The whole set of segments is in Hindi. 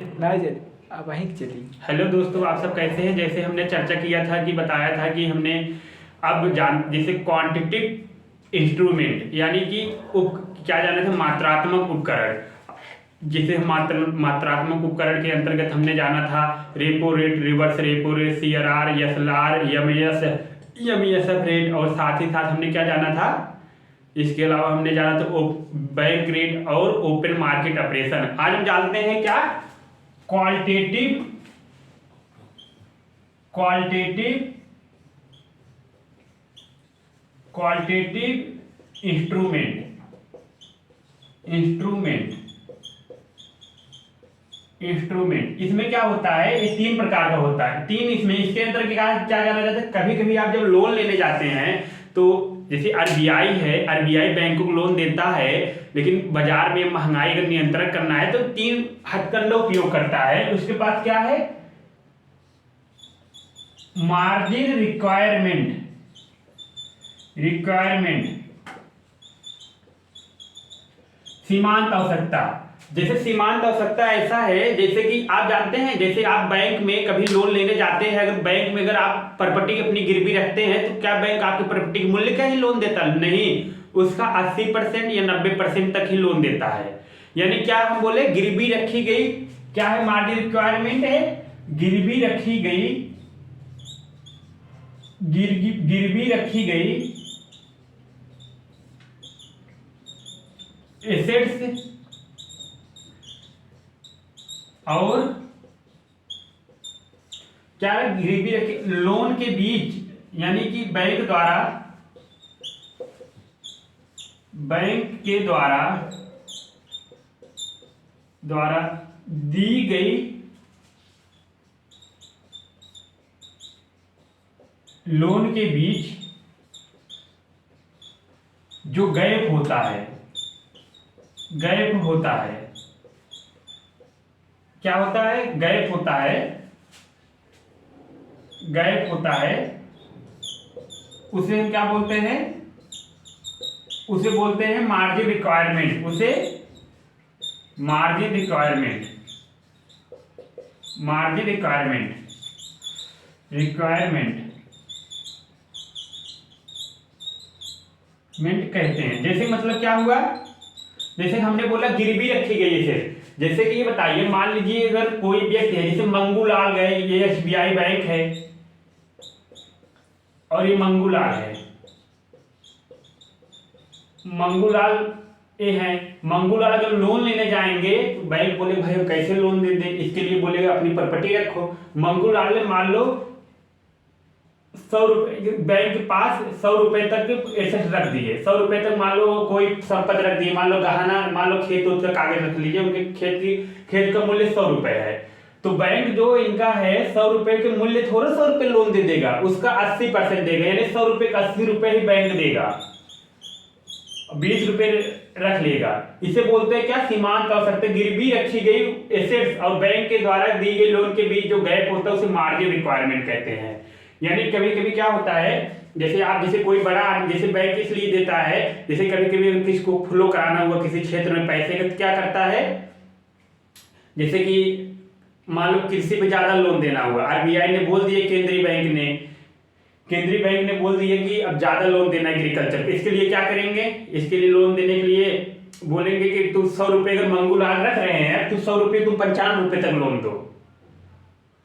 लाइए आप वहीं चलिए। हेलो दोस्तों, आप सब कैसे हैं। जैसे हमने चर्चा किया था कि बताया था कि हमने अब जान जैसे क्वांटिटिव इंस्ट्रूमेंट यानी कि क्या जाना था, मात्रात्मक उपकरण। जैसे हम मात्रात्मक उपकरण के अंतर्गत हमने जाना था repo rate, reverse repo rate, CRR, SLR, MESF rate, और साथ ही साथ हमने क्या जाना था, इसके अलावा हमने जाना था बैंक रेट और ओपन मार्केट ऑपरेशन। आज हम जानते हैं क्या, qualitative qualitative qualitative instrument instrument इसमें क्या होता है, ये तीन प्रकार का होता है। तीन इसमें इसके अंदर क्या क्या जाना जाता है। कभी कभी आप जब लोन लेने जाते हैं तो जैसे आरबीआई है, आरबीआई बैंकों को लोन देता है, लेकिन बाजार में महंगाई का नियंत्रण करना है तो तीन हथकंडा उपयोग करता है। उसके पास क्या है, मार्जिन रिक्वायरमेंट, सीमांत आवश्यकता। जैसे सीमांत आवश्यकता ऐसा है, जैसे कि आप जानते हैं, जैसे आप बैंक में कभी लोन लेने जाते हैं, अगर बैंक में अगर आप प्रॉपर्टी अपनी गिरवी रखते हैं तो क्या बैंक आपकी प्रॉपर्टी के मूल्य का ही लोन देता है? नहीं, उसका 80% या 90% तक ही लोन देता है। यानी क्या हम बोले, गिरवी रखी गई, क्या है, मार्जिन रिक्वायरमेंट है, गिरवी रखी गई, गिरवी रखी गई एसेट्स और क्या है, गिरवी रखी लोन के बीच, यानी कि बैंक के द्वारा दी गई लोन के बीच जो गैप होता है, क्या होता है, गैप होता है, उसे हम क्या बोलते हैं, उसे बोलते हैं मार्जिन रिक्वायरमेंट। कहते हैं। जैसे मतलब क्या हुआ, जैसे हमने बोला गिरवी रखी गई है। जैसे कि ये बताइए, मान लीजिए अगर कोई व्यक्ति है, जैसे मंगूलाल गए, ये एसबीआई बैंक है और ये मंगूलाल है, मंगूलाल अगर लोन लेने जाएंगे तो बैंक बोले भाई हम कैसे लोन दे दे, इसके लिए बोलेगा अपनी प्रॉपर्टी रखो। मंगूलाल ने मान लो 100 रुपए, बैंक के पास 100 रुपए तक एसेट रख दिए, 100 रुपए तक मान लो कोई संपत्ति रख दी, मान लो गहना, मान लो खेत का कागज रख लीजिए, उनके खेत का मूल्य 100 रुपए है। तो बैंक जो इनका है 100 रुपए के मूल्य थोड़ा 100 रुपए लोन दे देगा, उसका 80% देगा, यानी 100 रुपए का 80 रुपए ही बैंक देगा, 20 रुपए रख लेगा। इसे बोलते हैं क्या, सीमांत आवश्यकता। गिरवी रखी गई एसेट्स और बैंक के द्वारा दी गई लोन के बीच जो गैप होता है उसे मार्जिन रिक्वायरमेंट कहते हैं। यानी कभी कभी क्या होता है, जैसे कोई बड़ा, जैसे बैंक इसलिए देता है, जैसे कभी कभी किसी को फ्लो कराना हुआ किसी क्षेत्र में पैसे का, क्या करता है, जैसे कि मान लो कृषि पे ज्यादा लोन देना हुआ, आरबीआई ने बोल दिया, केंद्रीय बैंक ने बोल दिया कि अब ज्यादा लोन देना है एग्रीकल्चर। इसके लिए क्या करेंगे, इसके लिए लोन देने के लिए बोलेंगे कि तुम 100 रुपए अगर मंगूलाल रख रहे हैं तो 100 रुपए तुम 95 रुपए तक लोन दो।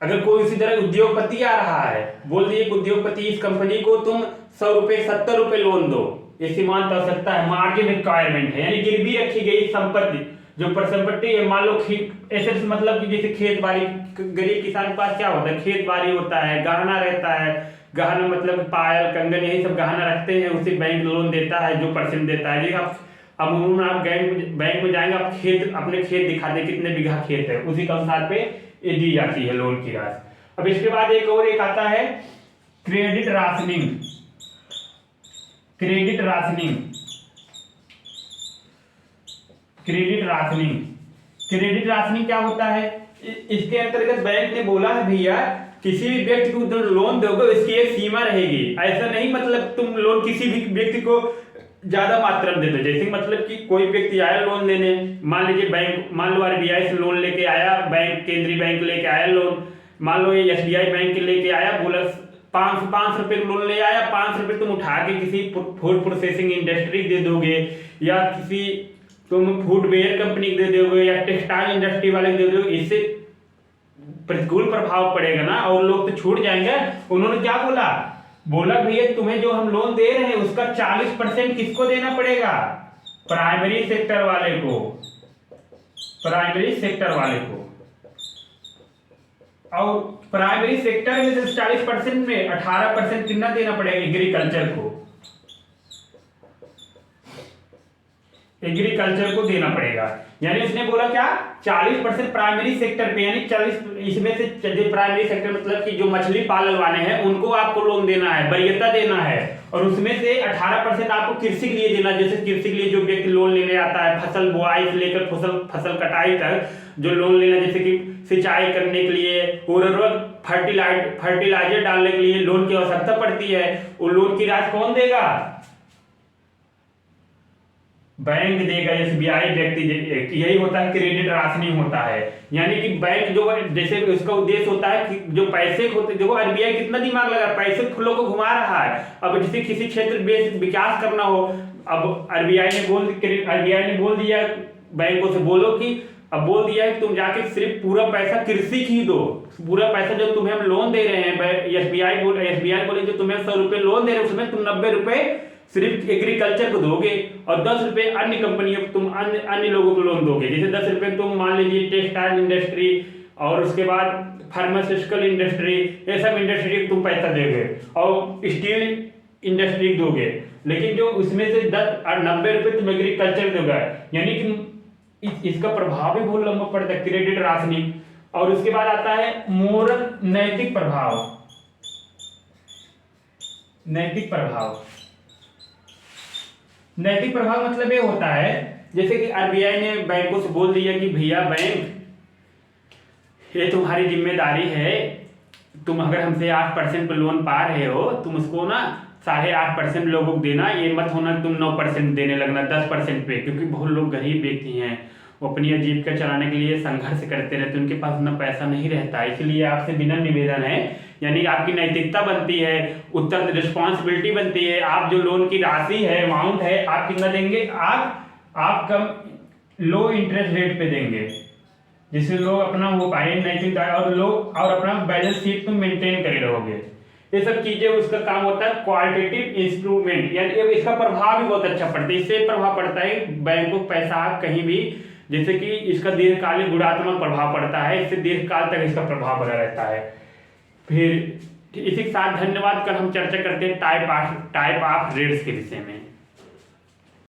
अगर कोई इसी तरह उद्योगपति आ रहा है, बोल दिए कि उद्योगपति इस कंपनी को तुम 100 रुपए 70 रुपए लोन दो, ये सीमांत आवश्यकता है, मार्जिन रिक्वायरमेंट है। यानी गिरवी रखी गई संपत्ति, जो परिसंपत्ति है, मान लो एसेट्स, मतलब कि जैसे खेत बाड़ी, गरीब किसान के पास क्या होता है, खेत बाड़ी होता है, गहना रहता है, गहना मतलब पायल कंगन यही सब गहना रखते हैं, उसे बैंक लोन देता है जो परसेंट देता है। आप अमूमन आप बैंक में जाएंगे, आप अपने खेत दिखा दे कितने बीघा खेत है, उसी के अनुसार पे ये दी जाती है लोन की राशि। अब इसके बाद एक आता है क्रेडिट राशनिंग। क्रेडिट राशनिंग क्या होता है, इसके अंतर्गत बैंक ने बोला है भैया किसी भी व्यक्ति को लोन दोगे इसकी एक सीमा रहेगी। ऐसा नहीं मतलब तुम लोन किसी भी व्यक्ति को ज्यादा मात्रा में दे दो। जैसे मतलब कि कोई व्यक्ति आया लोन लेने, मान लीजिए बैंक, मान लो आरबीआई से लोन लेके आया, बैंक केंद्रीय बैंक लेके आया लोन, मान लो ये एसबीआई बैंक लेके आया, बोला 500 रुपए लोन ले आया, 500 रुपए तुम उठा के किसी फूड प्रोसेसिंग इंडस्ट्री दे दोगे, या किसी तुम फूडवेयर कंपनी दे दोगे, या टेक्सटाइल इंडस्ट्री वाले दे दोगे, इससे प्रतिकूल प्रभाव पड़ेगा ना, और लोग तो छूट जाएंगे। उन्होंने क्या बोला भैया तुम्हें जो हम लोन दे रहे हैं उसका 40% किसको देना पड़ेगा? प्राइमरी सेक्टर वाले को, प्राइमरी सेक्टर वाले को। और प्राइमरी सेक्टर में से 40% में 18% कितना देना पड़ेगा? एग्रीकल्चर को, एग्रीकल्चर को देना पड़ेगा। यानी उसने बोला क्या, 40% प्राइमरी सेक्टर पे, यानी 40 इसमें से जो प्राइमरी सेक्टर मतलब कि जो मछली पालन वाले हैं उनको आपको लोन देना है, वरीयता देना है, और उसमें से 18% आपको कृषि के लिए देना। जैसे कृषि के लिए जो व्यक्ति लोन लेने आता है, फसल बुआई से लेकर फसल कटाई तक जो लोन लेना, जैसे कि सिंचाई करने के लिए, उर्वरक फर्टिलाइजर डालने के लिए लोन की आवश्यकता पड़ती है, वो लोन की राशि कौन देगा? बैंक देगा, एसबीआई व्यक्ति। यही होता है क्रेडिट राशनिंग होता है। यानी कि बैंक जो जैसे उसका उद्देश्य होता है कि जो पैसे होते, देखो आरबीआई कितना दिमाग लगा, पैसे फुलों को घुमा रहा है। अब जैसे किसी क्षेत्र में विकास करना हो, अब आरबीआई ने बोल दिया बैंकों से, बोलो कि अब बोल दिया है तुम जाके सिर्फ पूरा पैसा कृषि की दो, पूरा पैसा जो तुम्हें हम लोन दे रहे हैं, एसबीआई बोले जो तुम्हें 100 रुपए लोन दे रहे हैं उसमें तुम 90 रुपए सिर्फ एग्रीकल्चर को दोगे, और 10 रुपए अन्य कंपनियों को, तुम अन्य लोगों को लोन दोगे। जैसे 10 रुपए तुम मान लीजिए टेक्सटाइल इंडस्ट्री, और उसके बाद फार्मास्यूटिकल इंडस्ट्री, ये सब इंडस्ट्री को तुम पैसा दोगे, और स्टील इंडस्ट्री दोगे। लेकिन जो उसमें से 10 और 90 रुपए तुम एग्रीकल्चर दोगे। यानी कि इसका प्रभाव भी बहुत लंबा पड़ता है, क्रेडिट राशनिंग। और उसके बाद आता है मोरल, नैतिक प्रभाव। नैतिक प्रभाव, नैतिक प्रभाव मतलब ये होता है, जैसे कि आरबीआई ने बैंकों से बोल दिया कि भैया बैंक, ये तुम्हारी जिम्मेदारी है, तुम अगर हमसे 8% पे लोन पा रहे हो, तुम उसको ना 8.5% लोगों को देना, ये मत होना तुम 9% देने लगना 10% पे, क्योंकि बहुत लोग गरीब व्यक्ति हैं, वो अपनी आजीविका चलाने के लिए संघर्ष करते रहते हैं, उनके पास उतना पैसा नहीं रहता। इसलिए आपसे विनम्र निवेदन है, यानी आपकी नैतिकता बनती है, उत्तर रिस्पॉन्सिबिलिटी बनती है, आप जो लोन की राशि है, अमाउंट है, आप कितना देंगे? आप कम लो इंटरेस्ट रेट पे देंगे, जिससे लोग अपना हो पाए नैतिकता, और अपना बैलेंस शीट तुम मेंटेन करे रहोगे। ये सब चीजें उसका काम होता है क्वालिटेटिव इंस्ट्रूमेंट, यानी इसका प्रभाव भी बहुत अच्छा पड़ता है। इससे प्रभाव पड़ता है बैंकों को पैसा आप कहीं भी, जैसे कि इसका दीर्घकालिक गुणात्मक प्रभाव पड़ता है, इससे दीर्घकाल तक इसका प्रभाव बना रहता है। फिर इसी के साथ धन्यवाद। कल हम चर्चा करते हैं टाइप ऑफ रेट्स के विषय में।